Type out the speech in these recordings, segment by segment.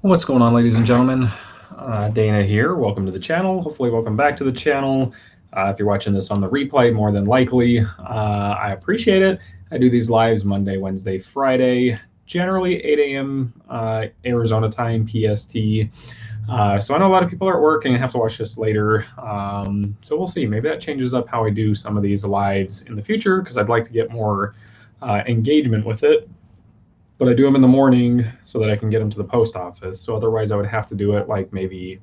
What's going on, ladies and gentlemen? Dana here. Welcome to the channel. Hopefully, welcome back to the channel. If you're watching this on the replay, more than likely, I appreciate it. I do these lives Monday, Wednesday, Friday, generally 8 a.m. Arizona time, PST. So I know a lot of people are at work and have to watch this later. So we'll see. Maybe that changes up how I do some of these lives in the future because I'd like to get more engagement with it. But I do them in the morning so that I can get them to the post office. So otherwise I would have to do it like maybe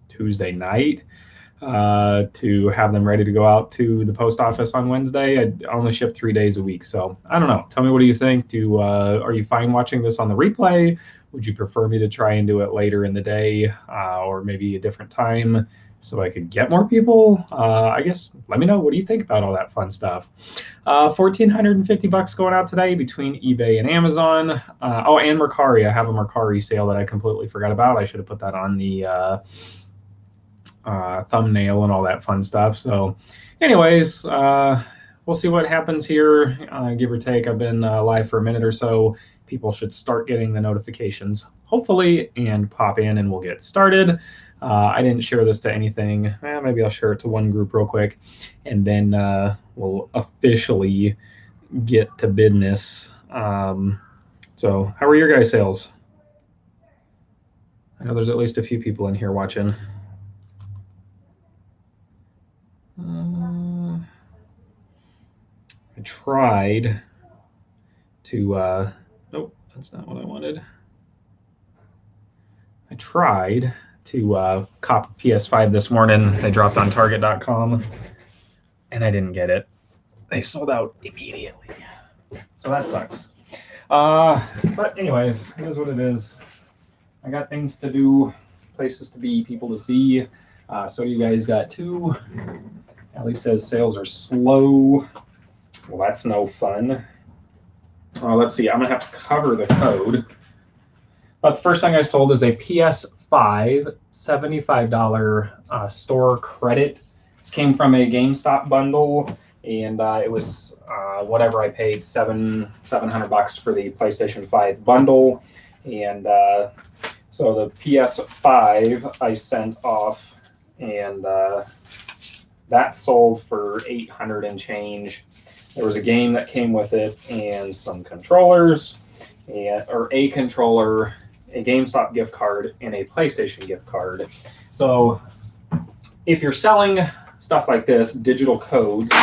Tuesday night to have them ready to go out to the post office on Wednesday. I only ship 3 days a week. So I don't know. Tell me, what do you think? Are you fine watching this on the replay? Would you prefer me to try and do it later in the day or maybe a different time so I could get more people? I guess let me know. What do you think about all that fun stuff? $1,450 going out today between eBay and Amazon. Oh, and Mercari. I have a Mercari sale that I completely forgot about. I should have put that on the thumbnail and all that fun stuff. So anyways, we'll see what happens here, give or take. I've been live for a minute or so. People should start getting the notifications, hopefully, and pop in and we'll get started. I didn't share this to anything. Maybe I'll share it to one group real quick, and then we'll officially get to business. So how are your guys' sales? I know there's at least a few people in here watching. I tried to, nope, that's not what I wanted. I tried to cop PS5 this morning. They dropped on Target.com, and I didn't get it. They sold out immediately. So that sucks. But anyways, it is what it is. I got things to do, places to be, people to see. So you guys got too. Ellie says sales are slow. Well, that's no fun. Let's see. I'm going to have to cover the code. But the first thing I sold is a PS5 $75 store credit. This came from a GameStop bundle, and it was whatever I paid, $700 for the PlayStation 5 bundle. And so the PS5 I sent off, and that sold for $800 and change. There was a game that came with it and some controllers, or a controller, a GameStop gift card, and a PlayStation gift card. So if you're selling stuff like this, digital codes,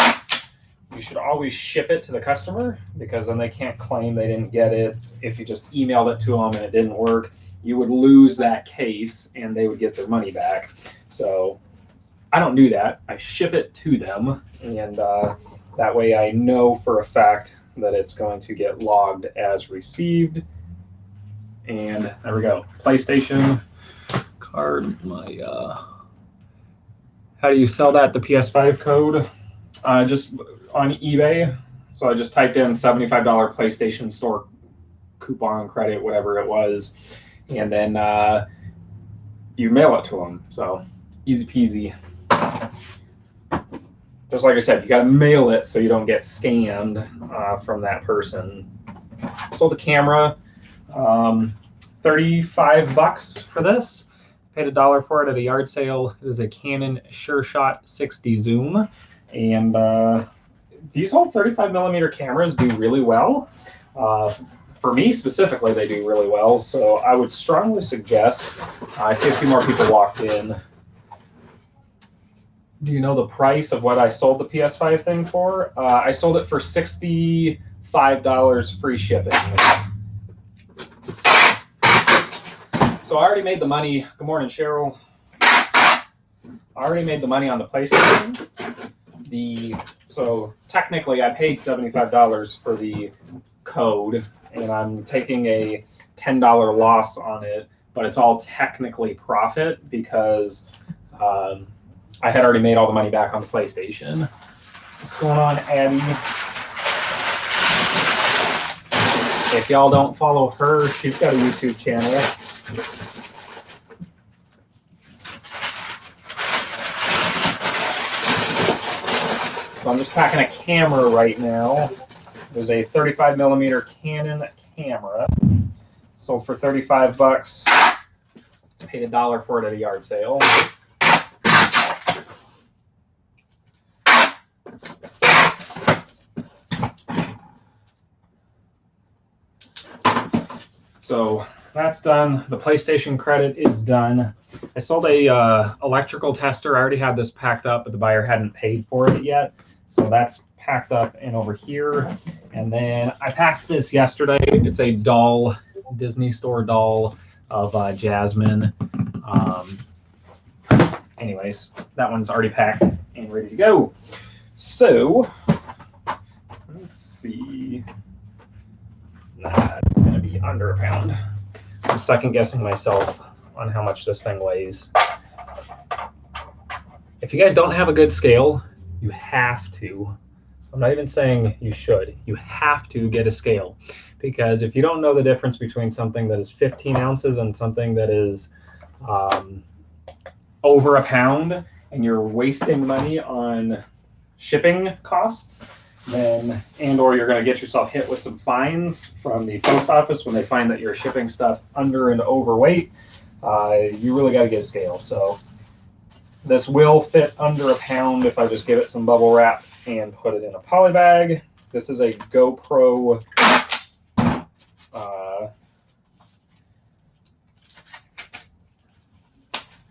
you should always ship it to the customer, because then they can't claim they didn't get it. If you just emailed it to them and it didn't work, you would lose that case and they would get their money back. So I don't do that. I ship it to them, and that way I know for a fact that it's going to get logged as received. And there we go. PlayStation card. How do you sell that? The PS5 code? Just on eBay. So I just typed in $75 PlayStation Store coupon credit, whatever it was, and then you mail it to them. So easy peasy. Just like I said, you got to mail it so you don't get scammed from that person. Sold the camera, $35 for this. Paid $1 for it at a yard sale. It is a Canon SureShot 60 zoom, and these whole 35mm cameras do really well. For me specifically, they do really well. So I would strongly suggest. I see a few more people walked in. Do you know the price of what I sold the PS5 thing for? I sold it for $65 free shipping. So I already made the money. Good morning, Cheryl. I already made the money on the PlayStation. So technically I paid $75 for the code, and I'm taking a $10 loss on it, but it's all technically profit because I had already made all the money back on the PlayStation. What's going on, Abby? If y'all don't follow her, she's got a YouTube channel. So I'm just packing a camera right now. There's a 35mm Canon camera. Sold for $35. Paid $1 for it at a yard sale. So that's done. The PlayStation credit is done. I sold a electrical tester. I already had this packed up, but the buyer hadn't paid for it yet. So that's packed up and over here. And then I packed this yesterday. It's a doll, Disney Store doll of Jasmine. Anyways, that one's already packed and ready to go. So let's see. That's going to be under a pound. I'm second guessing myself on how much this thing weighs. If you guys don't have a good scale, you have to. I'm not even saying you should. You have to get a scale, because if you don't know the difference between something that is 15 ounces and something that is over a pound, and you're wasting money on shipping costs, then or you're going to get yourself hit with some fines from the post office when they find that you're shipping stuff under and overweight, you really got to get a scale. So this will fit under a pound if I just give it some bubble wrap and put it in a poly bag. This is a GoPro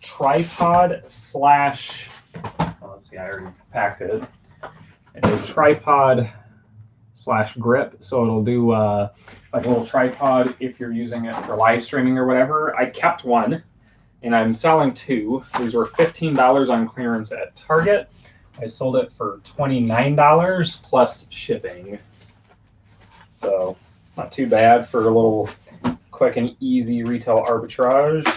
tripod slash, let's see, I already packed it. It's a tripod slash grip, so it'll do like a little tripod if you're using it for live streaming or whatever. I kept one, and I'm selling two. These were $15 on clearance at Target. I sold it for $29 plus shipping. So not too bad for a little quick and easy retail arbitrage,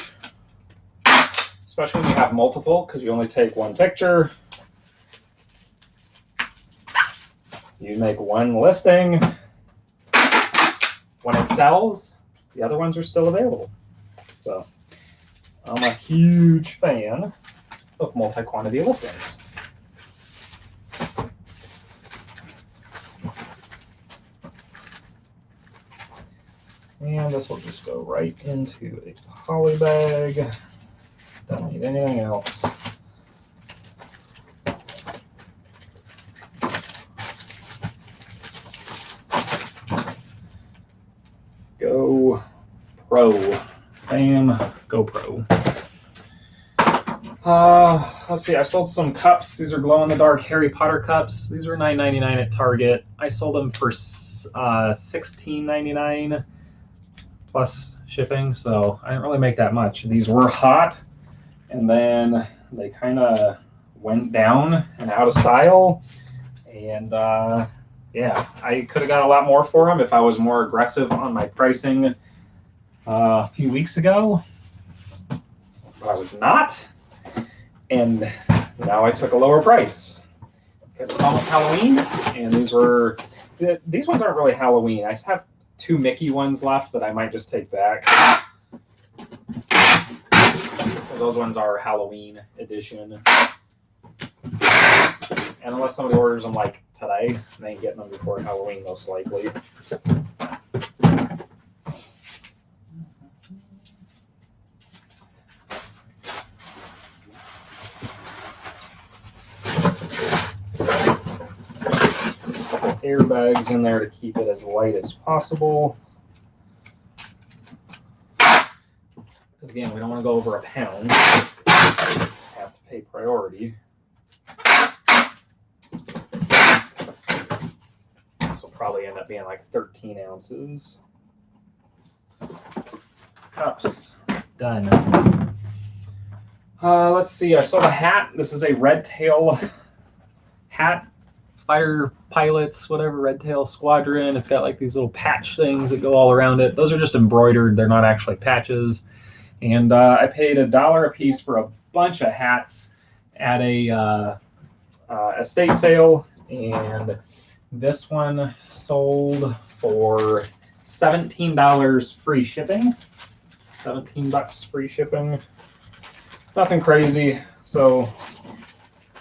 especially when you have multiple, because you only take one picture. You make one listing. When it sells, the other ones are still available. So I'm a huge fan of multi-quantity listings. And this will just go right into a poly bag. Don't need anything else. GoPro. Bam, GoPro. Let's see, I sold some cups. These are glow-in-the-dark Harry Potter cups. These were $9.99 at Target. I sold them for $16.99 plus shipping, so I didn't really make that much. These were hot, and then they kind of went down and out of style, and yeah, I could have got a lot more for them if I was more aggressive on my pricing a few weeks ago, but I was not, and now I took a lower price because it's almost Halloween, and these ones aren't really Halloween. I just have two Mickey ones left that I might just take back. Those ones are Halloween edition. And unless somebody orders them like today, they ain't getting them before Halloween most likely. Airbags in there to keep it as light as possible. Because again, we don't want to go over a pound. Have to pay priority. This will probably end up being like 13 ounces. Cups done. Let's see. I saw the hat. This is a red tail hat. Fighter pilots, whatever, Red Tail Squadron. It's got like these little patch things that go all around it. Those are just embroidered. They're not actually patches. And I paid $1 a piece for a bunch of hats at a estate sale. And this one sold for $17 free shipping. 17 bucks free shipping. Nothing crazy. So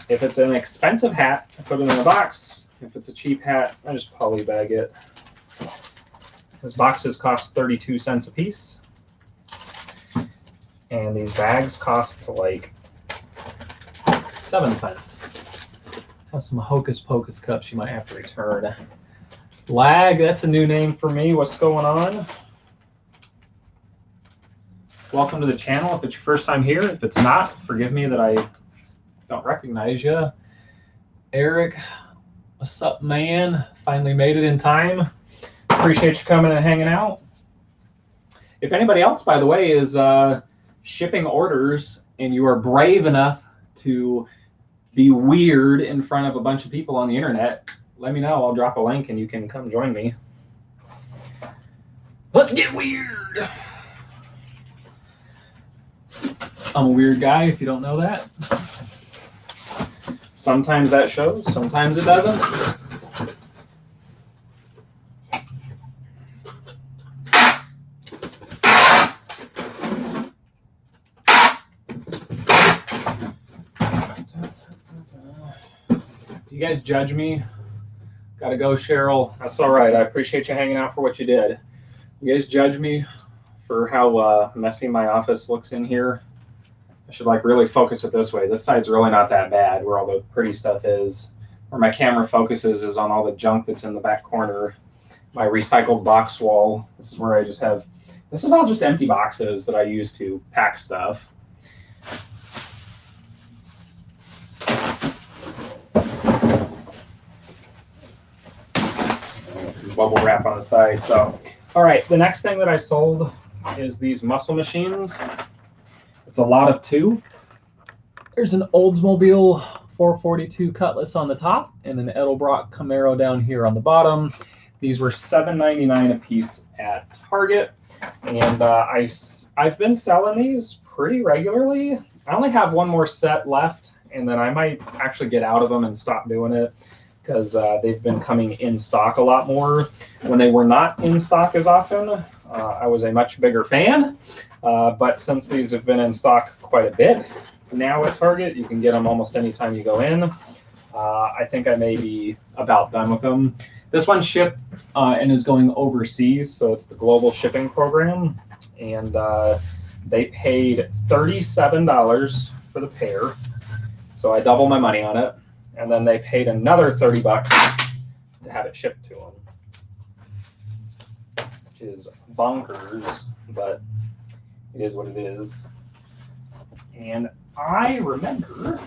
if it's an expensive hat, I put it in a box. If it's a cheap hat, I just poly bag it. Those boxes cost 32 cents a piece. And these bags cost like 7 cents. Have some Hocus Pocus cups you might have to return. Lag, that's a new name for me. What's going on? Welcome to the channel if it's your first time here. If it's not, forgive me that I don't recognize you. Eric, what's up, man? Finally made it in time. Appreciate you coming and hanging out. If anybody else, by the way, is shipping orders and you are brave enough to be weird in front of a bunch of people on the internet, let me know. I'll drop a link and you can come join me. Let's get weird. I'm a weird guy if you don't know that. Sometimes that shows, sometimes it doesn't. You guys judge me? Gotta go, Cheryl. That's all right. I appreciate you hanging out for what you did. You guys judge me for how messy my office looks in here? I should like really focus it this way. This side's really not that bad where all the pretty stuff is. Where my camera focuses is on all the junk that's in the back corner. My recycled box wall. This is where I just have, this is all just empty boxes that I use to pack stuff. Some bubble wrap on the side. So, all right, the next thing that I sold is these muscle machines. It's a lot of 2. There's an Oldsmobile 442 Cutlass on the top and an Edelbrock Camaro down here on the bottom. These were $7.99 a piece at Target, and I've been selling these pretty regularly. I only have one more set left, and then I might actually get out of them and stop doing it because they've been coming in stock a lot more. When they were not in stock as often, I was a much bigger fan. But since these have been in stock quite a bit now at Target, you can get them almost anytime you go in. I think I may be about done with them. This one shipped and is going overseas, so it's the global shipping program. And they paid $37 for the pair. So I doubled my money on it. And then they paid another $30 to have it shipped to them, which is bonkers, but it is what it is. And I remember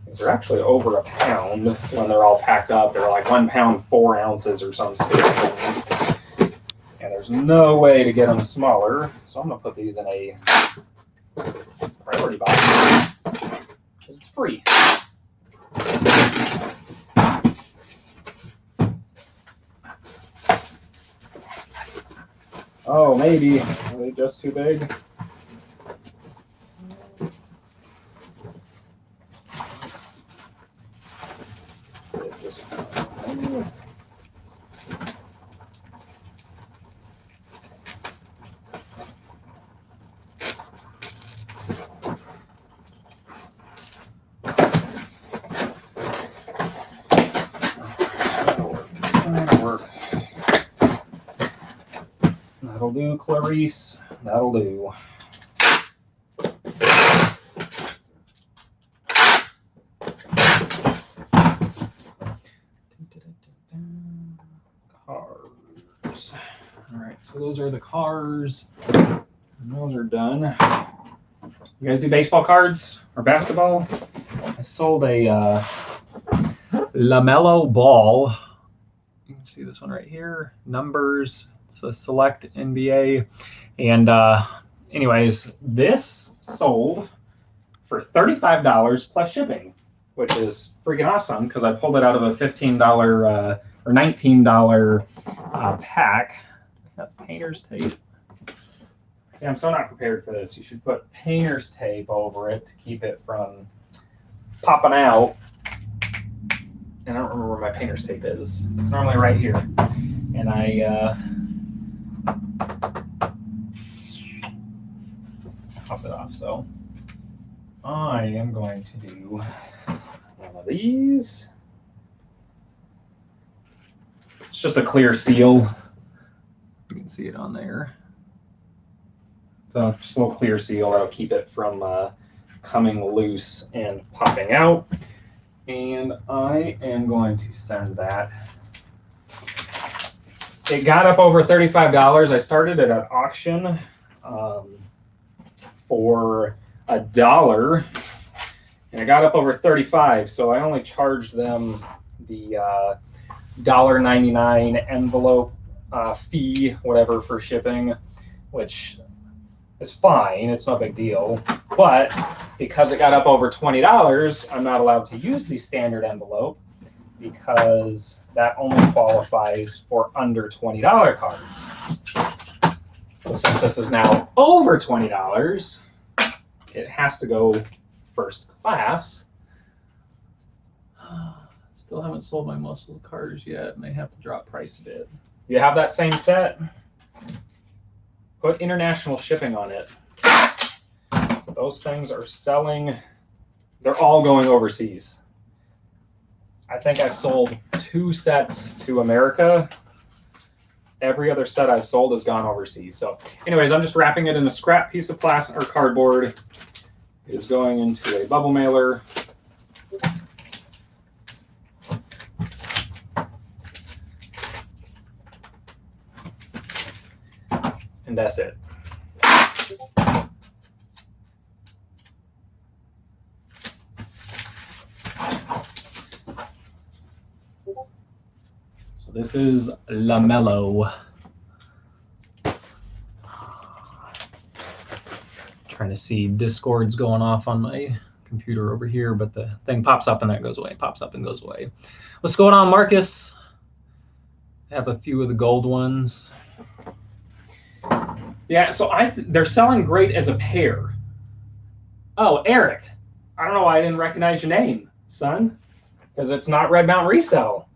these are actually over a pound when they're all packed up. They're like 1 pound, 4 ounces or some stupid thing. And there's no way to get them smaller. So I'm going to put these in a priority box because it's free. Oh, maybe. Are they just too big? That'll do, Clarice. That'll do. Cars. All right, so those are the cars. And those are done. You guys do baseball cards or basketball? I sold a LaMelo Ball. You can see this one right here. Numbers. It's a select NBA. And anyways, this sold for $35 plus shipping, which is freaking awesome because I pulled it out of a $15 or $19 pack. Got painter's tape. See, I'm so not prepared for this. You should put painter's tape over it to keep it from popping out. And I don't remember where my painter's tape is. It's normally right here. And I pop it off. So I am going to do one of these. It's just a clear seal. You can see it on there. So just a little clear seal that'll keep it from coming loose and popping out. And I am going to send that. It got up over $35. I started it at auction for $1, and it got up over 35. So I only charged them the $1.99 envelope fee, whatever, for shipping, which is fine. It's no big deal. But because it got up over $20, I'm not allowed to use the standard envelope because that only qualifies for under $20 cards. So since this is now over $20, it has to go first class. Still haven't sold my muscle cars yet, and they have to drop price a bit. You have that same set? Put international shipping on it. Those things are selling. They're all going overseas. I think I've sold 2 sets to America. Every other set I've sold has gone overseas. So anyways, I'm just wrapping it in a scrap piece of plastic or cardboard. It is going into a bubble mailer. And that's it. So this is LaMelo. Trying to see Discord's going off on my computer over here, but the thing pops up and then it goes away, pops up and goes away. What's going on, Marcus? I have a few of the gold ones. Yeah, so they're selling great as a pair. Oh, Eric. I don't know why I didn't recognize your name, son, because it's not Red Mountain Resell.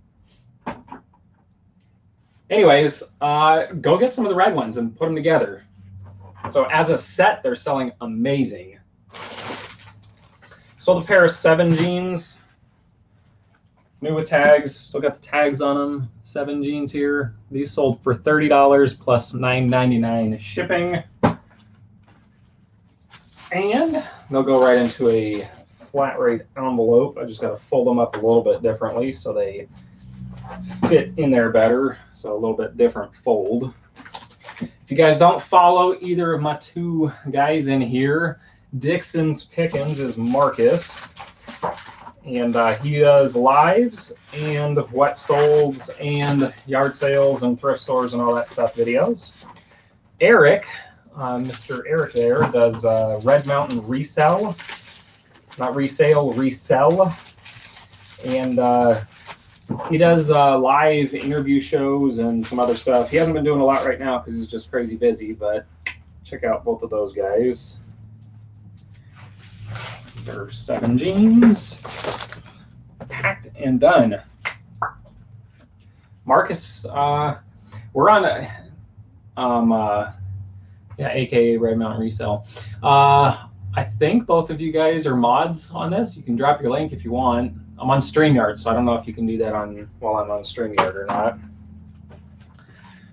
Anyways, go get some of the red ones and put them together. So as a set, they're selling amazing. Sold a pair of 7 jeans. New with tags. Still got the tags on them. 7 jeans here. These sold for $30 plus $9.99 shipping. And they'll go right into a flat rate envelope. I just got to fold them up a little bit differently so they fit in there better. So a little bit different fold. If you guys don't follow either of my 2 guys in here, Dixon's Pickens is Marcus. And he does lives and what solds and yard sales and thrift stores and all that stuff videos. Eric, Mr. Eric there, does Red Mountain Resell. Not resale, resell. And he does live interview shows and some other stuff. He hasn't been doing a lot right now because he's just crazy busy, but check out both of those guys. These are 7 jeans. Packed and done. Marcus, we're on aka Red Mountain Resell. I think both of you guys are mods on this. You can drop your link if you want. I'm on StreamYard, so I don't know if you can do that while I'm on StreamYard or not.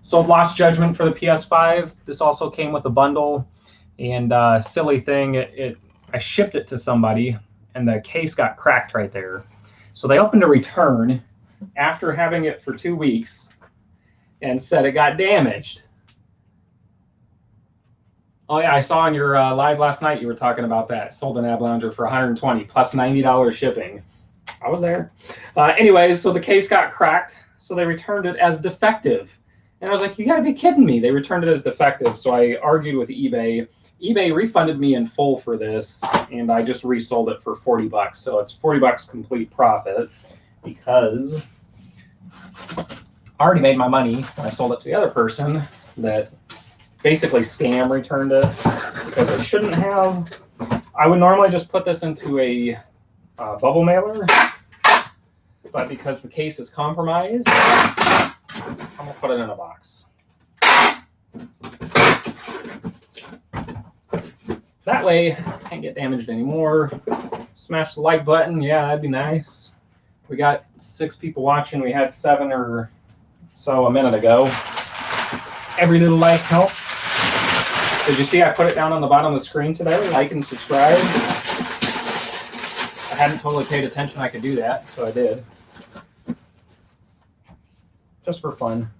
Sold Lost Judgment for the PS5. This also came with a bundle. And silly thing, I shipped it to somebody, and the case got cracked right there. So they opened a return after having it for 2 weeks and said it got damaged. Oh yeah, I saw on your live last night you were talking about that. Sold an Ab Lounger for $120 plus $90 shipping. I was there. Anyways, so the case got cracked, so they returned it as defective. And I was like, you gotta be kidding me. They returned it as defective. So I argued with eBay. eBay refunded me in full for this, and I just resold it for $40. So it's $40 complete profit because I already made my money when I sold it to the other person that basically scam returned it because I shouldn't have. I would normally just put this into a bubble mailer, but because the case is compromised, I'm gonna put it in a box. That way, I can't get damaged anymore. Smash the like button, yeah, that'd be nice. We got 6 people watching. We had 7 or so a minute ago. Every little like helps. Did you see I put it down on the bottom of the screen today? Like and subscribe. I hadn't totally paid attention I could do that, so I did. Just for fun.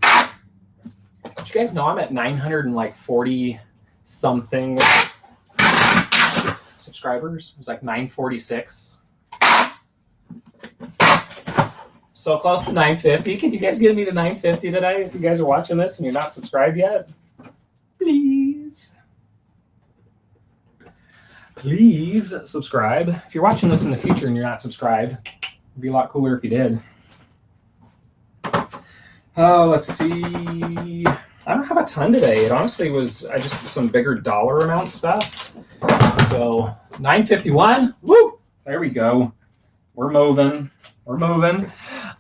Did you guys know I'm at 940 something subscribers? It was like 946. So close to 950. Can you guys get me to 950 today? If you guys are watching this and you're not subscribed yet, please. Please subscribe. If you're watching this in the future and you're not subscribed, it'd be a lot cooler if you did. Oh, let's see. I don't have a ton today. It honestly was just some bigger dollar amount stuff. So 951. Woo! There we go. We're moving. We're moving.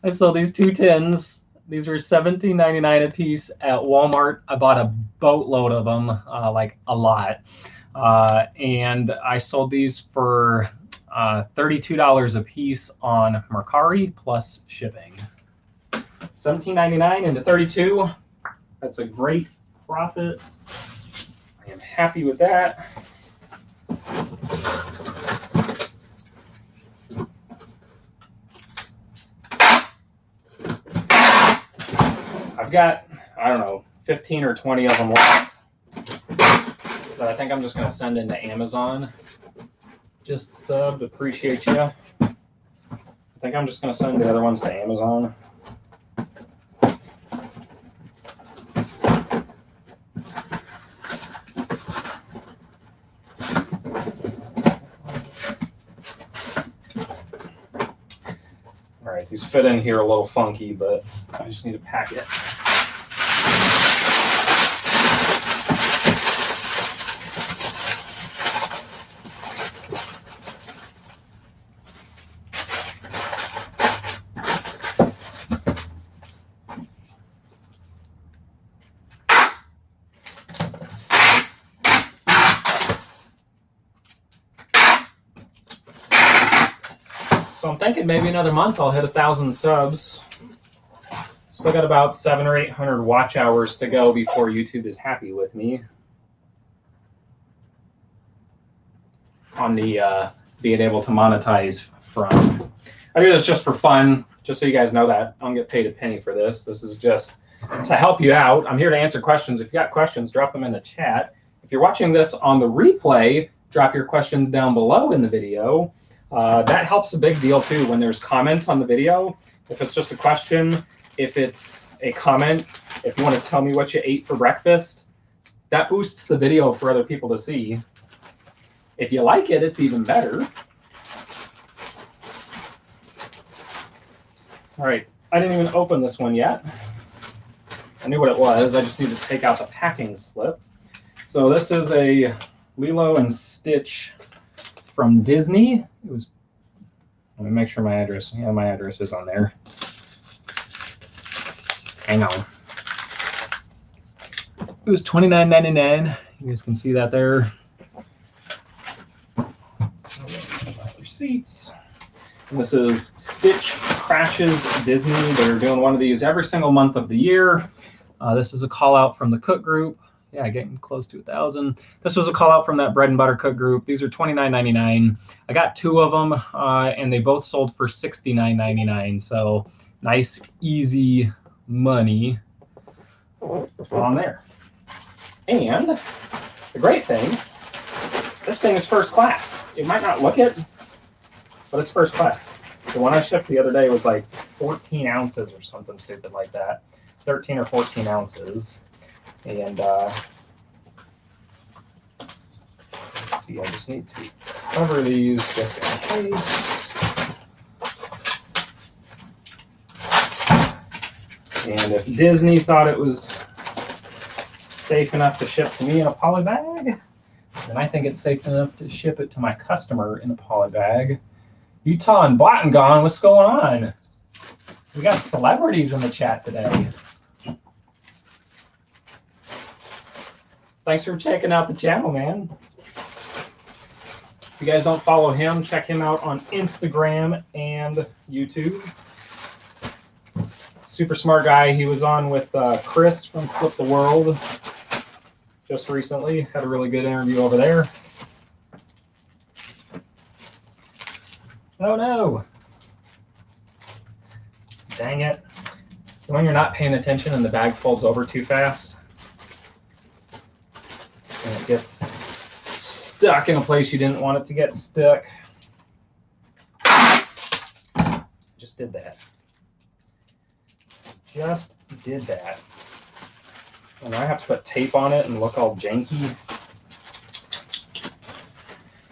I sold these 2 tins. These were $17.99 a piece at Walmart. I bought a boatload of them, like a lot. And I sold these for $32 a piece on Mercari plus shipping. $17.99 into 32. That's a great profit. I am happy with that. I've got, I don't know, 15 or 20 of them left. But I think I'm just going to send into Amazon. Just subbed, appreciate you. I think I'm just going to send the other ones to Amazon. All right, these fit in here a little funky, but I just need to pack it. So I'm thinking maybe another month I'll hit 1,000 subs. Still got about 700 or 800 watch hours to go before YouTube is happy with me on the being able to monetize front. I do this just for fun, just so you guys know that. I don't get paid a penny for this. This is just to help you out. I'm here to answer questions. If you got questions, drop them in the chat. If you're watching this on the replay, drop your questions down below in the video. That helps a big deal too when there's comments on the video. If it's just a question, if it's a comment, if you want to tell me what you ate for breakfast, that boosts the video for other people to see. If you like it, it's even better. All right, I didn't even open this one yet. I knew what it was. I just need to take out the packing slip. So this is a Lilo and Stitch from Disney. It was, let me make sure my address, yeah, my address is on there. Hang on. It was $29.99. You guys can see that there. Receipts. And this is Stitch Crashes Disney. They're doing one of these every single month of the year. This is a call out from the Cook Group. Yeah, getting close to 1,000. This was a call out from that Bread and Butter Cook Group. These are $29.99. I got 2 of them, and they both sold for $69.99. So nice, easy money on there. And the great thing, this thing is first class. You might not look it, but it's first class. The one I shipped the other day was like 14 ounces or something stupid like that. 13 or 14 ounces. And let's see, I just need to cover these just in case. And if Disney thought it was safe enough to ship to me in a poly bag, then I think it's safe enough to ship it to my customer in a poly bag. Utah and Blattingon, what's going on? We got celebrities in the chat today. Thanks for checking out the channel, man. If you guys don't follow him, check him out on Instagram and YouTube. Super smart guy. He was on with Chris from Flip the World. just recently. Had a really good interview over there. Oh no! Dang it. When you're not paying attention and the bag folds over too fast, and it gets stuck in a place you didn't want it to get stuck. Just did that. Just did that. And I have to put tape on it and look all janky.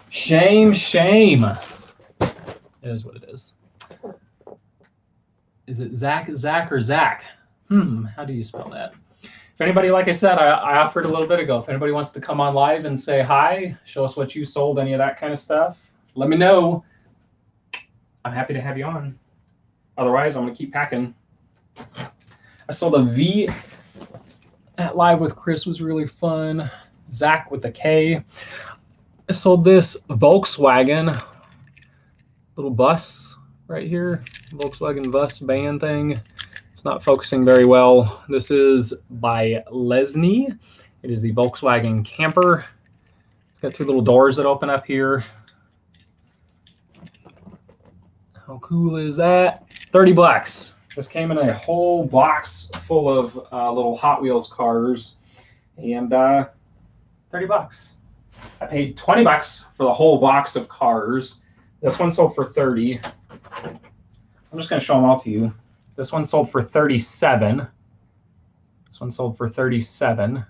Shame, shame. It is what it is. Is it Zach, or Zach? How do you spell that? If anybody, like I said, I offered a little bit ago, if anybody wants to come on live and say hi, show us what you sold, any of that kind of stuff, let me know. I'm happy to have you on. Otherwise, I'm going to keep packing. I sold a V at Live with Chris, was really fun. Zach with the K. I sold this Volkswagen little bus right here. Volkswagen bus band thing. It's not focusing very well. This is by Lesney. It is the Volkswagen camper. It's got two little doors that open up here. How cool is that? 30 bucks. This came in a whole box full of little Hot Wheels cars, and 30 bucks. I paid 20 bucks for the whole box of cars. This one sold for 30. I'm just going to show them all to you. This one sold for 37. This one sold for 37.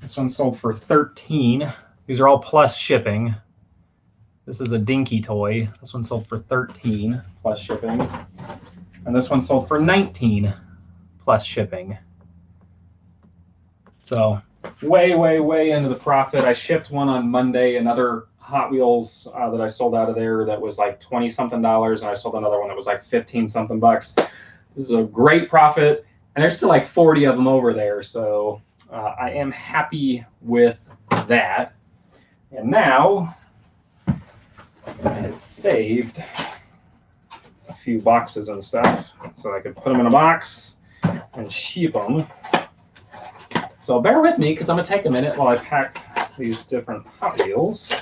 This one sold for 13. These are all plus shipping. This is a Dinky toy. This one sold for 13 plus shipping. And this one sold for 19 plus shipping. So way, way, way into the profit. I shipped one on Monday, another Hot Wheels that I sold out of there that was like $20-something, and I sold another one that was like 15-something bucks. This is a great profit, and there's still like 40 of them over there, so I am happy with that. And now I had saved a few boxes and stuff so I could put them in a box and ship them. So bear with me because I'm going to take a minute while I pack these different Hot Wheels.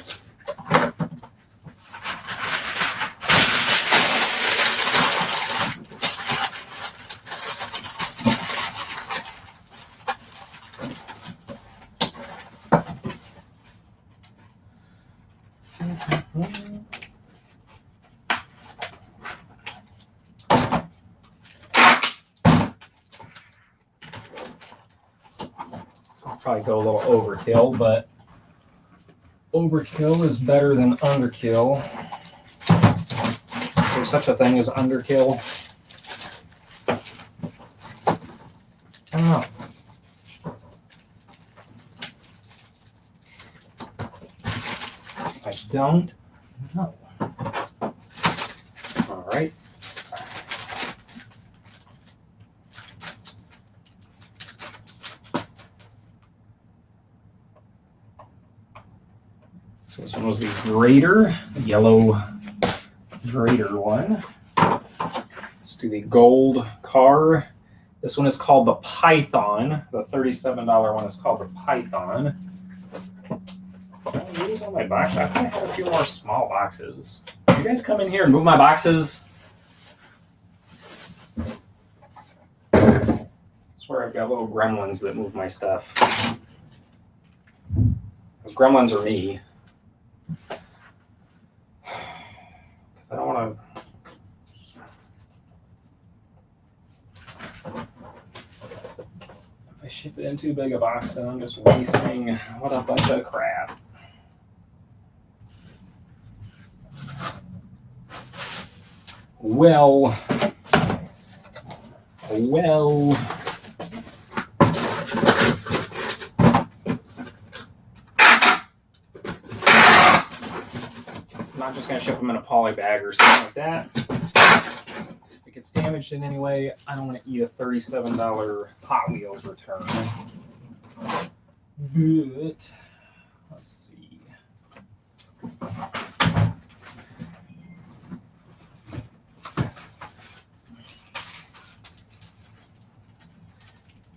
Probably go a little overkill, but overkill is better than underkill. Is there such a thing as underkill? I don't know. I don't know. All right. This one was the Grader, yellow Grader one. Let's do the gold car. This one is called the Python. The $37 one is called the Python. These are my boxes. I think I have a few more small boxes. You guys come in here and move my boxes. I swear I've got little gremlins that move my stuff. Those gremlins are me. I don't want to. If I ship it in too big a box, then I'm just wasting what a bunch of crap. Well. I'm not just going to ship them in a poly bag or something like that. If it gets damaged in any way, I don't want to eat a $37 Hot Wheels return. But, let's see.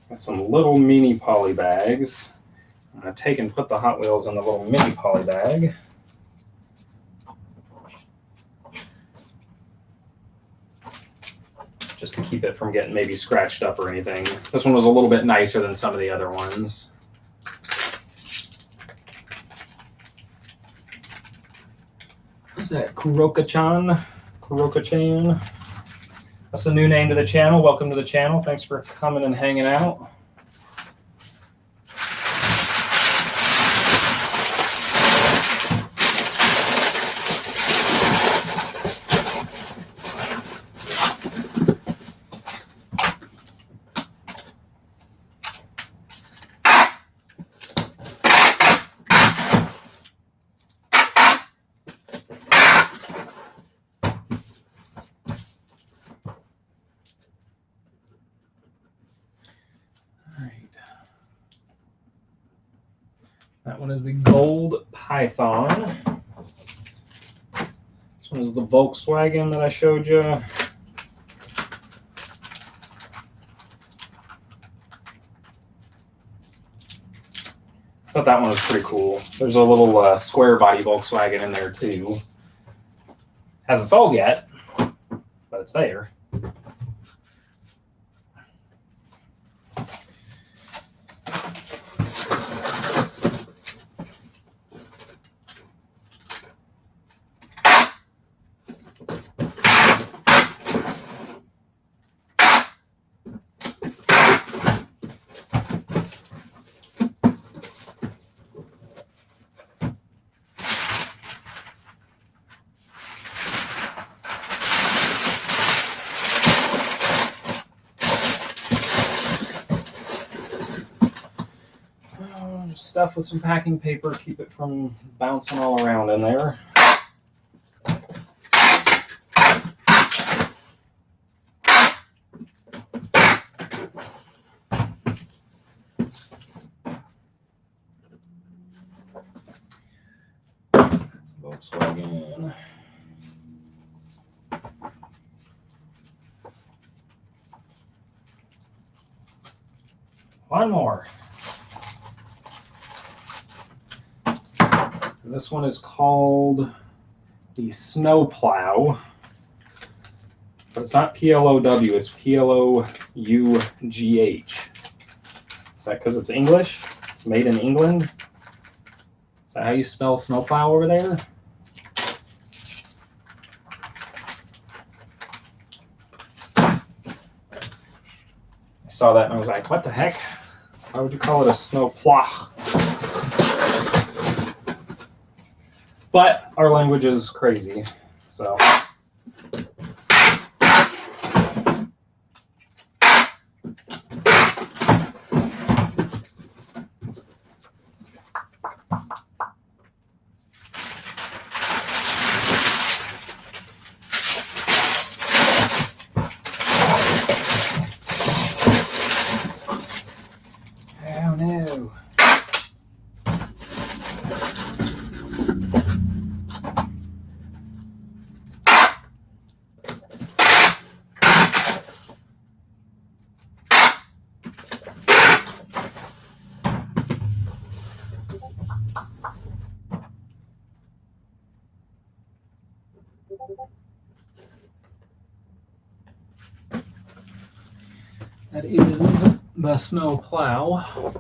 Got some little mini poly bags. I'm going to take and put the Hot Wheels in the little mini poly bag. Just to keep it from getting maybe scratched up or anything. This one was a little bit nicer than some of the other ones. What's that? Kuroka-chan? Kuroka-chan? That's a new name to the channel. Welcome to the channel. Thanks for coming and hanging out. That one is the Gold Python. This one is the Volkswagen that I showed you. I thought that one was pretty cool. There's a little square body Volkswagen in there too. Hasn't sold yet, but it's there. Stuff with some packing paper, keep it from bouncing all around in there. That's the Volkswagen. One more. This one is called the Snow Plow, but it's not P-L-O-W, it's P-L-O-U-G-H. Is that because it's English? It's made in England? Is that how you spell snowplow over there? I saw that and I was like, what the heck? Why would you call it a snowplow? But our language is crazy, so. Oh no. That is the Snow Plow.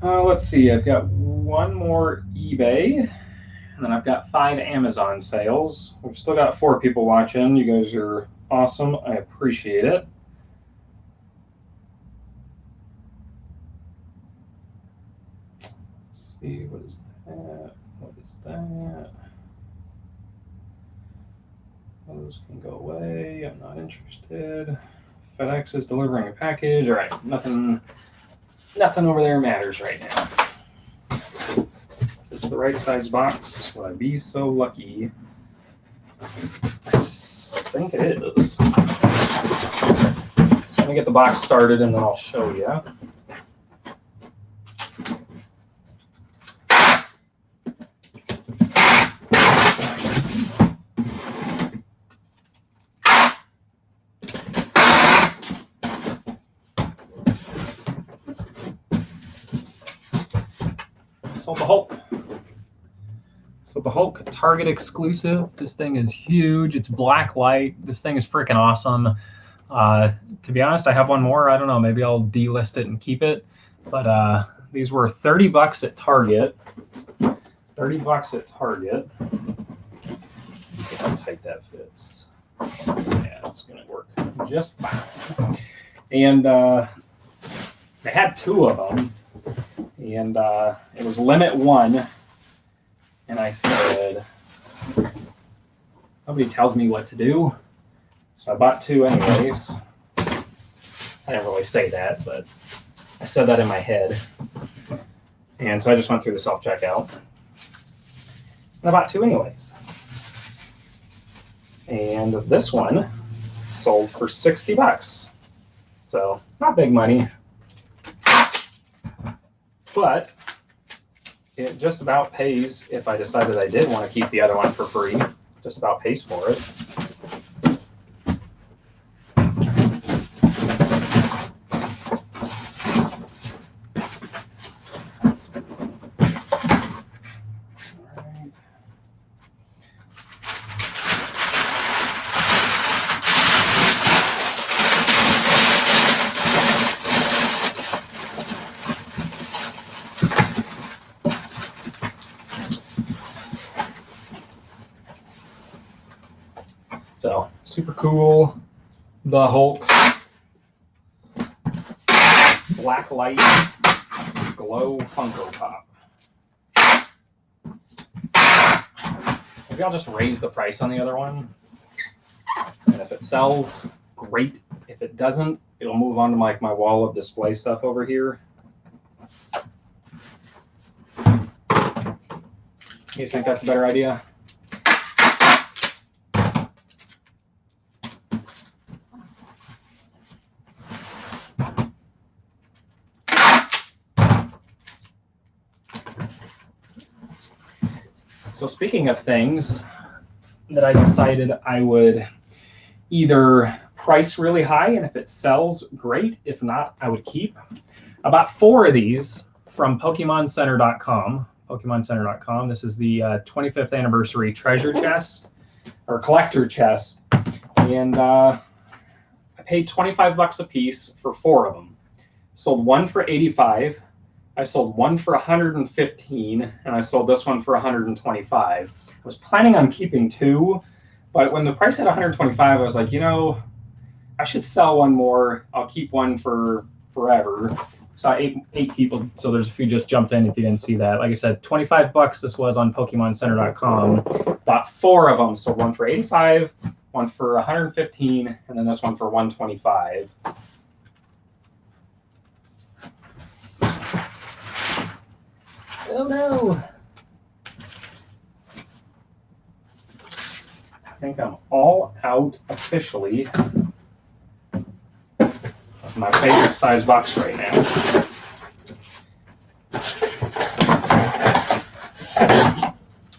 Let's see, I've got one more eBay, and then I've got 5 Amazon sales. We've still got 4 people watching. You guys are awesome. I appreciate it. Let's see, what is that? What is that? Those can go away. I'm not interested. FedEx is delivering a package. All right, nothing over there matters right now. Is this the right size box? Will I be so lucky? I think it is. So let me get the box started and then I'll show you. sold the Hulk. So the Hulk Target exclusive. This thing is huge. It's black light. This thing is freaking awesome. To be honest, I have one more. I don't know. Maybe I'll delist it and keep it. But these were $30 at Target. $30 at Target. See how tight that fits. Yeah, it's gonna work just fine. And they had 2 of them, and it was limit 1. And I said, nobody tells me what to do, so I bought 2 anyways. I didn't really say that, but I said that in my head. And so I just went through the self-checkout. And I bought 2 anyways. And this one sold for $60. So not big money, but it just about pays. If I decided I did want to keep the other one for free, just about pays for it. So super cool. The Hulk, black light, glow Funko Pop. Maybe I'll just raise the price on the other one. And if it sells, great. If it doesn't, it'll move on to my wall of display stuff over here. You guys think that's a better idea? So speaking of things that I decided I would either price really high, and if it sells, great. If not, I would keep. I bought 4 of these from PokemonCenter.com. PokemonCenter.com. This is the 25th anniversary treasure chest, or collector chest. And I paid $25 a piece for 4 of them. Sold one for $85. I sold one for $115, and I sold this one for $125. I was planning on keeping 2, but when the price hit $125, I was like, you know, I should sell one more. I'll keep one for forever. So eight people, so there's a few just jumped in if you didn't see that. Like I said, $25 this was on PokemonCenter.com. Bought 4 of them, so one for $85, one for $115, and then this one for $125. Oh no! I think I'm all out officially of my favorite size box right now. So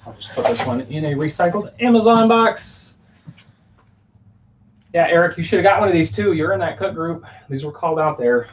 I'll just put this one in a recycled Amazon box. Yeah, Eric, you should have got one of these too. You're in that cook group. These were called out there.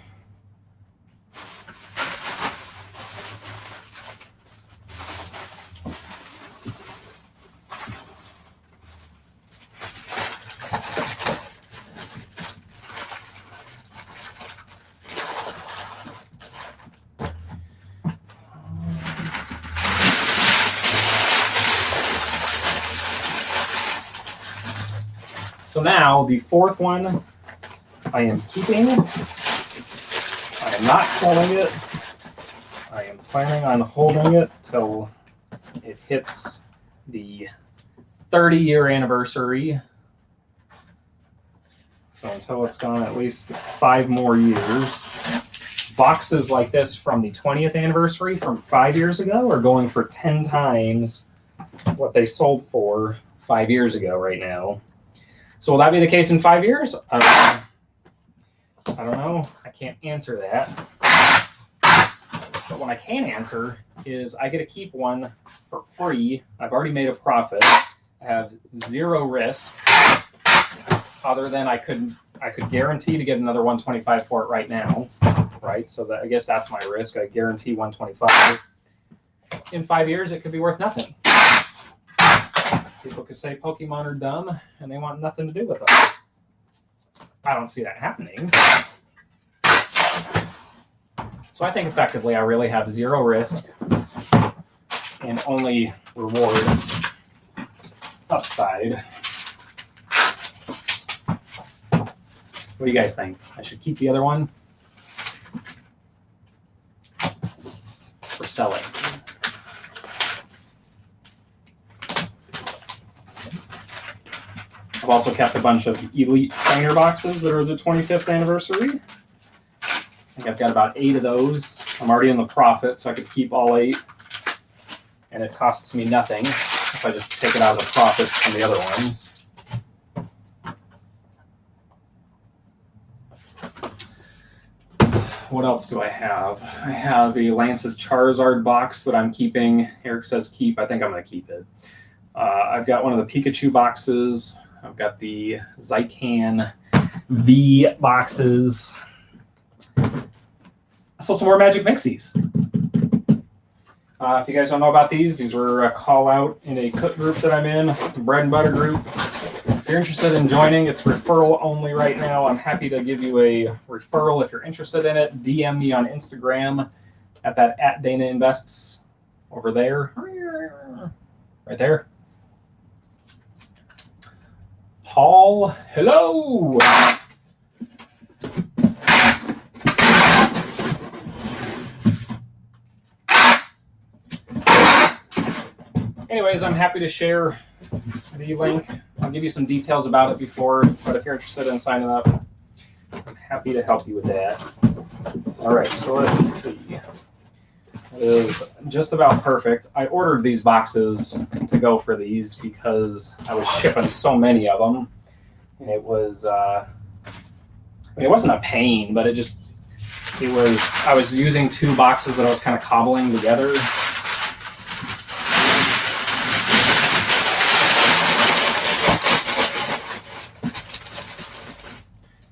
So now the 4th one I am keeping. I am not selling it. I am planning on holding it till it hits the 30-year anniversary. So until it's gone at least 5 more years. Boxes like this from the 20th anniversary from 5 years ago are going for 10 times what they sold for 5 years ago right now. So will that be the case in 5 years? I don't know. I can't answer that. But what I can answer is I get to keep one for free. I've already made a profit. I have 0 risk, other than I could guarantee to get another 125 for it right now, right? So that, I guess that's my risk. I guarantee 125. in 5 years, it could be worth nothing. People could say Pokemon are dumb and they want nothing to do with them. I don't see that happening. So I think effectively I really have zero risk and only reward upside. What do you guys think? I should keep the other one or sell it? I've also kept a bunch of Elite Trainer boxes that are the 25th anniversary. I think I've got about 8 of those. I'm already in the profit, so I could keep all 8. And it costs me nothing if I just take it out of the profits from the other ones. What else do I have? I have a Lance's Charizard box that I'm keeping. Eric says keep. I think I'm going to keep it. I've got one of the Pikachu boxes. I've got the Zycan V boxes. I sold some more Magic Mixies. If you guys don't know about these were a call out in a cook group that I'm in, bread and butter group. If you're interested in joining, it's referral only right now. I'm happy to give you a referral if you're interested in it. DM me on Instagram at that @DanaInvests over there. Right there. Paul, hello. Anyways, I'm happy to share the link. I'll give you some details about it before, but if you're interested in signing up, I'm happy to help you with that. All right, so let's see. It is just about perfect. I ordered these boxes to go for these because I was shipping so many of them. And it was, I mean, it wasn't a pain, but I was using 2 boxes that I was kind of cobbling together.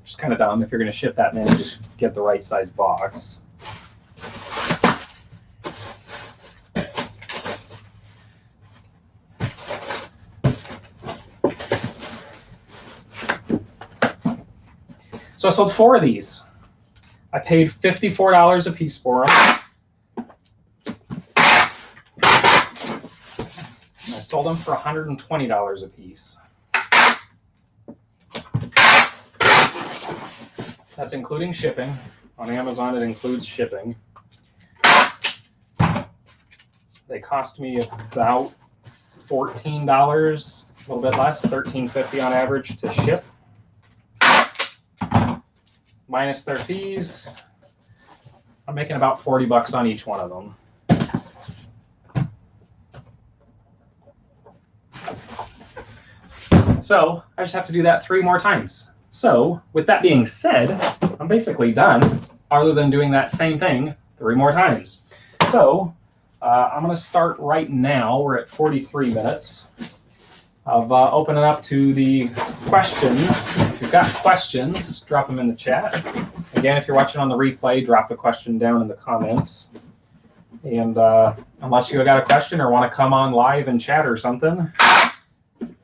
Just kind of dumb. If you're going to ship that many, just get the right size box. So I sold 4 of these. I paid $54 a piece for them. And I sold them for $120 a piece. That's including shipping. On Amazon, it includes shipping. They cost me about $14, a little bit less, $13.50 on average to ship. Minus their fees, I'm making about $40 on each one of them. So I just have to do that 3 more times. So with that being said, I'm basically done, other than doing that same thing 3 more times. So I'm going to start right now. We're at 43 minutes. Of opening up to the questions. If you've got questions, drop them in the chat. Again, if you're watching on the replay, drop the question down in the comments. And unless you got a question or want to come on live and chat or something, I'm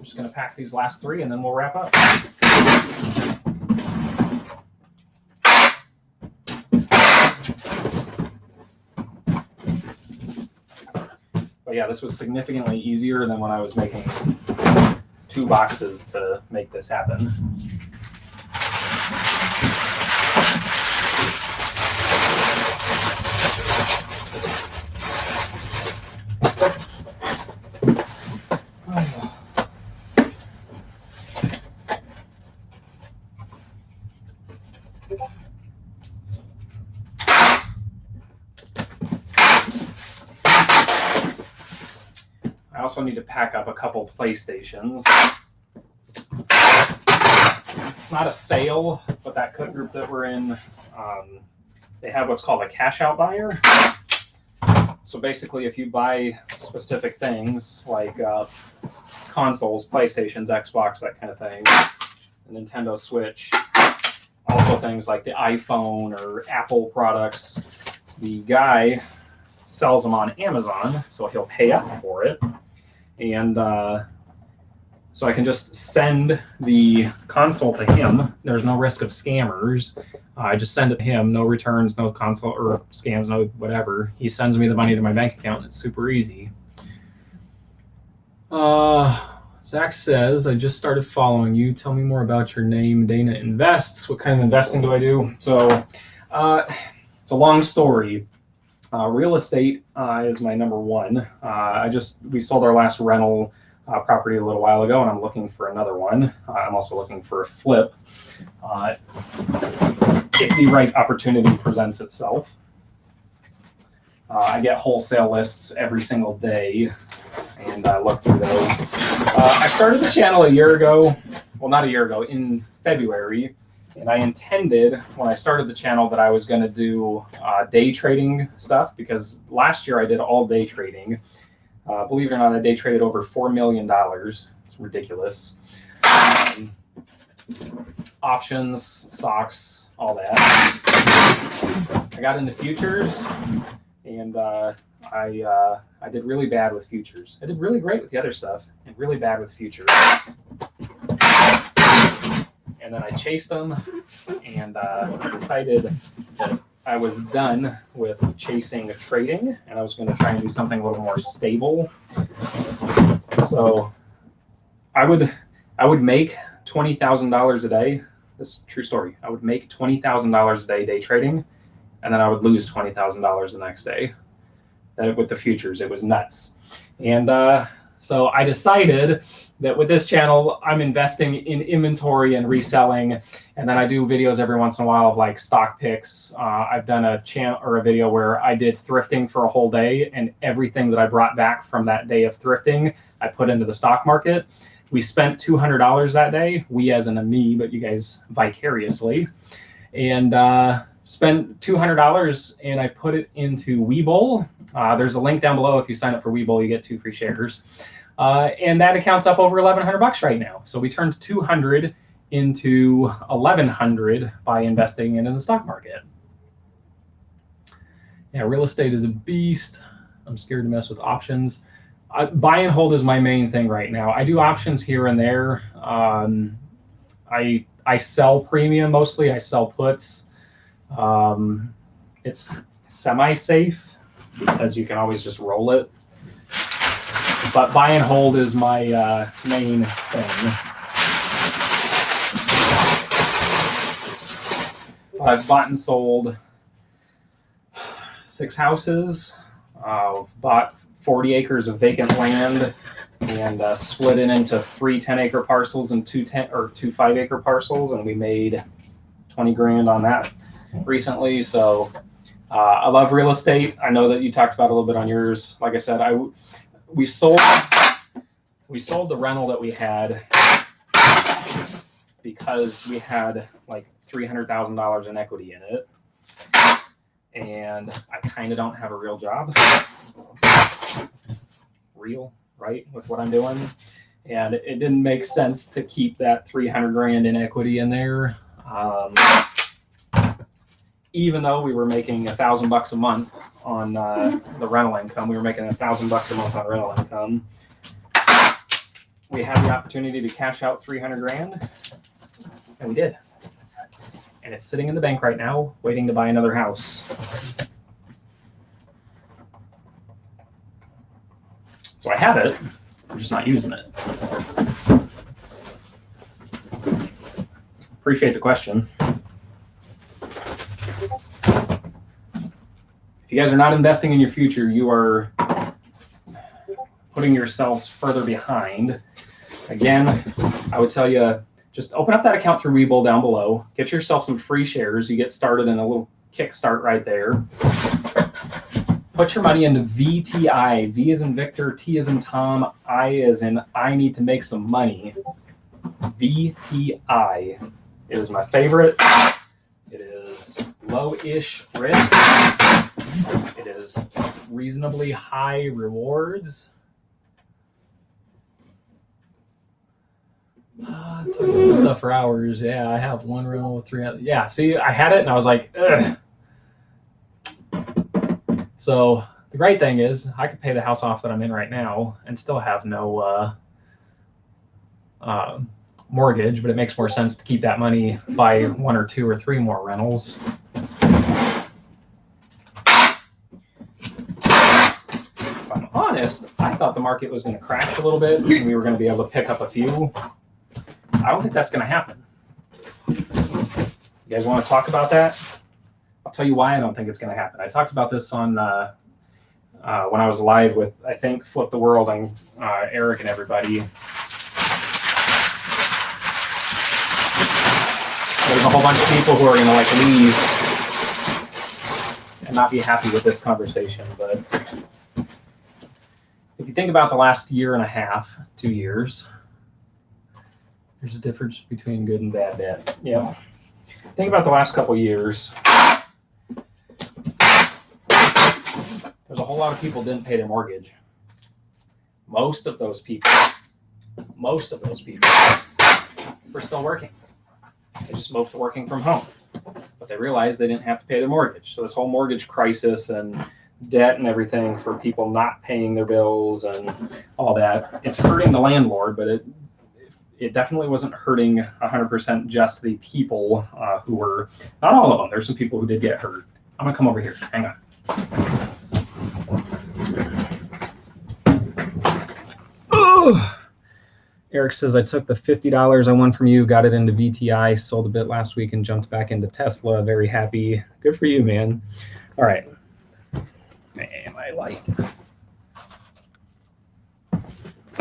just going to pack these last 3 and then we'll wrap up. But yeah, this was significantly easier than when I was making 2 boxes to make this happen. I also need to pack up a couple PlayStations. It's not a sale, but that cook group that we're in, they have what's called a cash out buyer. So basically, if you buy specific things like consoles, PlayStations, Xbox, that kind of thing, the Nintendo Switch, also things like the iPhone or Apple products, the guy sells them on Amazon, so he'll pay up for it. And so I can just send the console to him. There's no risk of scammers. I just send it to him, no returns, no console or scams, no whatever. He sends me the money to my bank account. It's super easy. Zach says, I just started following you. Tell me more about your name. Dana Invests. What kind of investing do I do? So it's a long story. Real estate is my number one. We sold our last rental property a little while ago, and I'm looking for another one. I'm also looking for a flip if the right opportunity presents itself. I get wholesale lists every single day, and I look through those. I started the channel a year ago, well, not a year ago, in February, and I intended when I started the channel that I was going to do day trading stuff, because last year I did all day trading. Believe it or not, I day traded over $4 million. It's ridiculous. Options, stocks, all that. I got into futures, and I did really bad with futures. I did really great with the other stuff, and really bad with futures. And then I chased them, and decided that I was done with chasing trading, and I was going to try and do something a little more stable. So I would make $20,000 a day. This is a true story. I would make $20,000 a day trading, and then I would lose $20,000 the next day. With the futures, it was nuts. And so I decided that with this channel, I'm investing in inventory and reselling, and then I do videos every once in a while of like stock picks. I've done a video where I did thrifting for a whole day, and everything that I brought back from that day of thrifting, I put into the stock market. We spent $200 that day. We as in a me, but you guys vicariously, and spent $200, and I put it into Webull. There's a link down below. If you sign up for Webull, you get 2 free shares. And that account's up over $1,100 right now. So we turned 200 into 1,100 by investing in the stock market. Yeah, real estate is a beast. I'm scared to mess with options. Buy and hold is my main thing right now. I do options here and there. I sell premium mostly. I sell puts. It's semi-safe because you can always just roll it. But buy and hold is my main thing. I've bought and sold 6 houses, bought 40 acres of vacant land, and split it into 3 10-acre parcels and 2 5-acre parcels, and we made 20 grand on that recently. So I love real estate. I know that you talked about it a little bit on yours. Like I said, we sold the rental that we had because we had like $300,000 in equity in it, and I kind of don't have a real job, right, with what I'm doing, and it didn't make sense to keep that 300 grand in equity in there. Even though we were making $1,000 a month on the rental income, we were making $1,000 a month on rental income. We had the opportunity to cash out 300 grand, and we did. And it's sitting in the bank right now, waiting to buy another house. So I have it, I'm just not using it. Appreciate the question. If you guys are not investing in your future, you are putting yourselves further behind. Again, I would tell you, just open up that account through Webull down below. Get yourself some free shares. You get started in a little kickstart right there. Put your money into VTI. V as in Victor, T as in Tom, I as in I need to make some money. VTI. It is my favorite. It is low-ish risk. It is reasonably high rewards. Talking about stuff for hours. Yeah, I have one rental with 3 other. Yeah, see, I had it and I was like, ugh. So The great thing is I could pay the house off that I'm in right now and still have no mortgage, but it makes more sense to keep that money, buy 1 or 2 or 3 more rentals. If I'm honest, I thought the market was going to crash a little bit and we were going to be able to pick up a few. I don't think that's going to happen. You guys want to talk about that? I'll tell you why I don't think it's going to happen. I talked about this on when I was live with, I think, Flip the World and Eric and everybody. There's a whole bunch of people who are going to like leave and not be happy with this conversation. But if you think about the last year and a half, 2 years, there's a difference between good and bad debt. Yeah. Think about the last couple of years. There's a whole lot of people didn't pay their mortgage. Most of those people were still working. They just moved to working from home. But they realized they didn't have to pay their mortgage. So this whole mortgage crisis and debt and everything for people not paying their bills and all that, it's hurting the landlord, but it definitely wasn't hurting 100% just the people who were, not all of them. There's some people who did get hurt. I'm going to come over here. Hang on. Eric says, I took the $50 I won from you, got it into VTI, sold a bit last week and jumped back into Tesla. Very happy. Good for you, man. All right. Man, my light.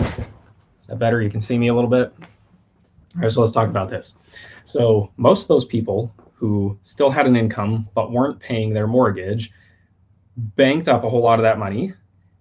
Is that better? You can see me a little bit? All right, so let's talk about this. So most of those people who still had an income but weren't paying their mortgage banked up a whole lot of that money.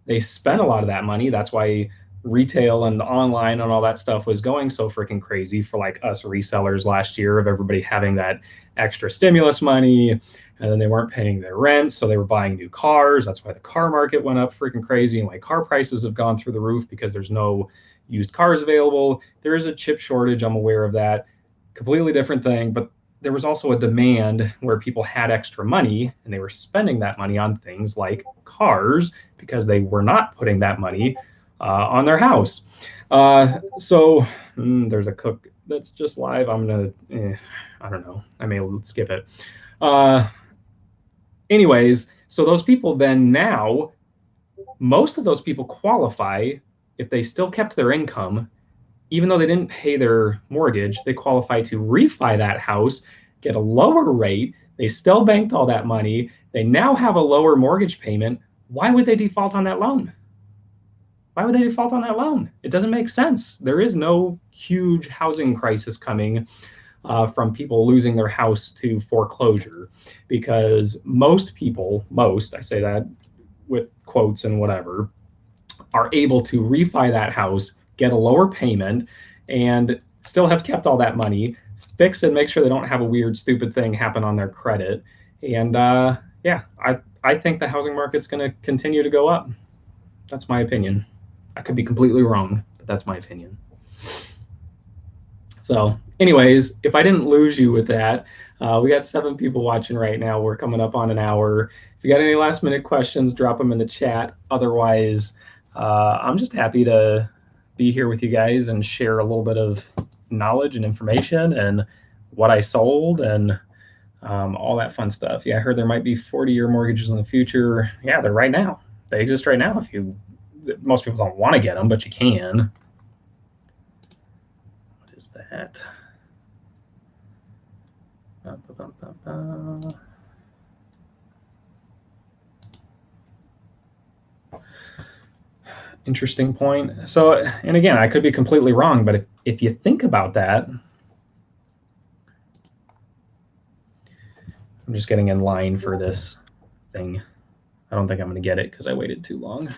They spent a lot of that money. That's why retail and online and all that stuff was going so freaking crazy for like us resellers last year, of everybody having that extra stimulus money, and then they weren't paying their rent, so they were buying new cars. That's why the car market went up freaking crazy, and like car prices have gone through the roof because there's no used cars available. There is a chip shortage, I'm aware of that. Completely different thing, but there was also a demand where people had extra money and they were spending that money on things like cars because they were not putting that money on their house. So there's a cook that's just live. I'm gonna, I don't know. I may skip it. Anyways, so those people then now, most of those people qualify if they still kept their income, even though they didn't pay their mortgage, they qualify to refi that house, get a lower rate. They still banked all that money. They now have a lower mortgage payment. Why would they default on that loan? Why would they default on that loan? It doesn't make sense. There is no huge housing crisis coming from people losing their house to foreclosure, because most people, I say that with quotes and whatever, are able to refi that house, get a lower payment, and still have kept all that money, fix and make sure they don't have a weird, stupid thing happen on their credit. And yeah, I think the housing market's going to continue to go up. That's my opinion. I could be completely wrong, but that's my opinion. So anyways, if I didn't lose you with that, we got 7 people watching right now. We're coming up on an hour. If you got any last minute questions, drop them in the chat. Otherwise, I'm just happy to be here with you guys and share a little bit of knowledge and information and what I sold and all that fun stuff. Yeah, I heard there might be 40-year mortgages in the future. Yeah, they're right now. They exist right now. Most people don't want to get them, but you can. What is that? Interesting point. So, and again, I could be completely wrong, but if you think about that, I'm just getting in line for this thing. I don't think I'm going to get it because I waited too long.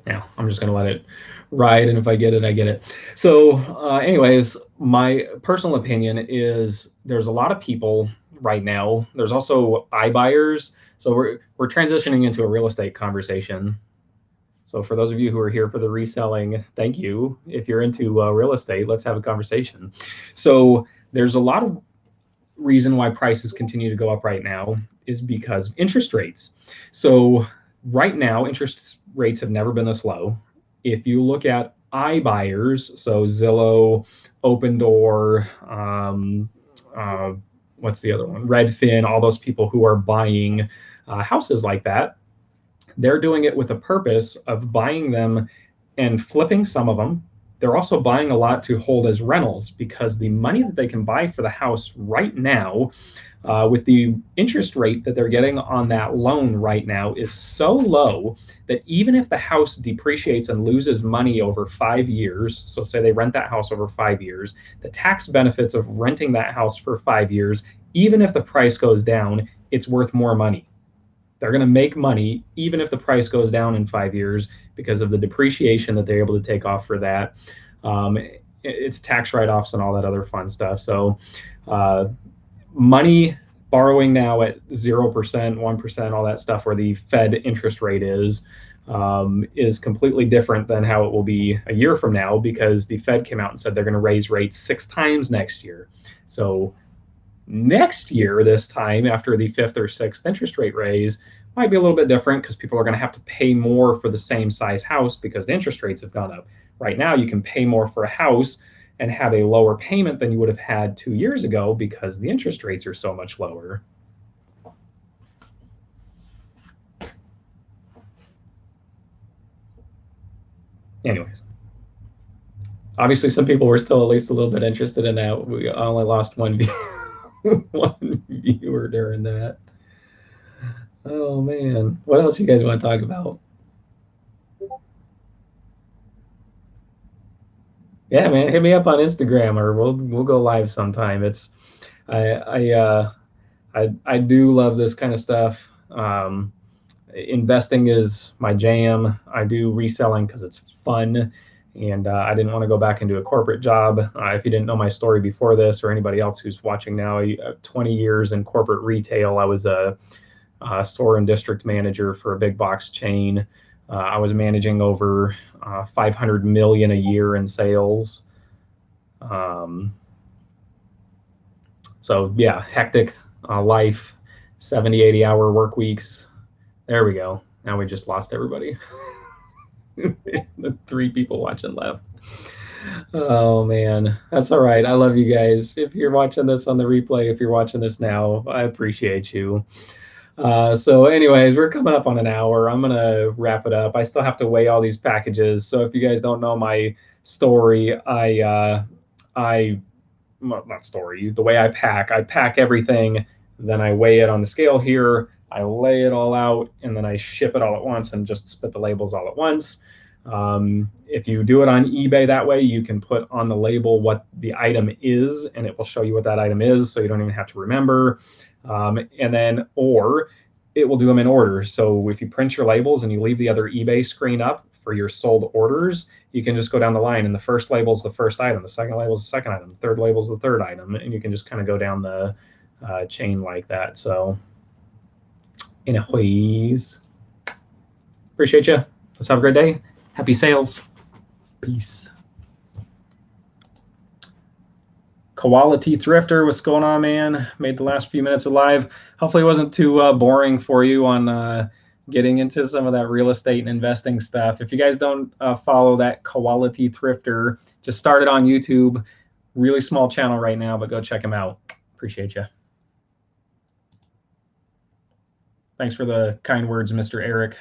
Yeah, I'm just going to let it ride, and if I get it, I get it. So anyways, my personal opinion is there's a lot of people right now. There's also iBuyers. So we're transitioning into a real estate conversation. So for those of you who are here for the reselling, thank you. If you're into real estate, let's have a conversation. So there's a lot of reason why prices continue to go up right now is because of interest rates. So right now, interest rates have never been this low. If you look at iBuyers, so Zillow, Opendoor, what's the other one? Redfin, all those people who are buying houses like that, they're doing it with a purpose of buying them and flipping some of them. They're also buying a lot to hold as rentals because the money that they can buy for the house right now, with the interest rate that they're getting on that loan right now, is so low that even if the house depreciates and loses money over 5 years, so say they rent that house over 5 years, the tax benefits of renting that house for 5 years, even if the price goes down, it's worth more money. They're going to make money even if the price goes down in 5 years because of the depreciation that they're able to take off for that. It's tax write-offs and all that other fun stuff. So money borrowing now at 0%, 1%, all that stuff where the Fed interest rate is completely different than how it will be a year from now, because the Fed came out and said they're going to raise rates 6 times next year. So next year, this time, after the 5th or 6th interest rate raise, might be a little bit different because people are going to have to pay more for the same size house because the interest rates have gone up. Right now, you can pay more for a house and have a lower payment than you would have had 2 years ago because the interest rates are so much lower. Anyways, obviously some people were still at least a little bit interested in that. We only lost one viewer during that. Oh man, what else you guys want to talk about? Yeah, man, hit me up on Instagram or we'll go live sometime. It's I do love this kind of stuff. Investing is my jam. I do reselling because it's fun, and I didn't want to go back into a corporate job. If you didn't know my story before this, or anybody else who's watching now, 20 years in corporate retail. I was a store and district manager for a big box chain. I was managing over 500 million a year in sales. So yeah, hectic life, 70, 80-hour work weeks. There we go. Now we just lost everybody. The 3 people watching left. Oh man, that's all right. I love you guys. If you're watching this on the replay, if you're watching this now, I appreciate you. So anyways, we're coming up on an hour. I'm gonna wrap it up. I still have to weigh all these packages. So if you guys don't know my story, not story, the way I pack everything, then I weigh it on the scale here, I lay it all out, and then I ship it all at once and just split the labels all at once. If you do it on eBay that way, you can put on the label what the item is, and it will show you what that item is, so you don't even have to remember. And then, or it will do them in order. So if you print your labels and you leave the other eBay screen up for your sold orders, you can just go down the line, and the first label is the first item, the second label is the second item, the third label is the third item, and you can just kind of go down the chain like that. So, anyways, appreciate you. Let's have a great day. Happy sales. Peace. Quality Thrifter, what's going on, man? Made the last few minutes alive. Hopefully it wasn't too boring for you on getting into some of that real estate and investing stuff. If you guys don't follow that Quality Thrifter, just started on YouTube. Really small channel right now, but go check him out. Appreciate you. Thanks for the kind words, Mr. Eric.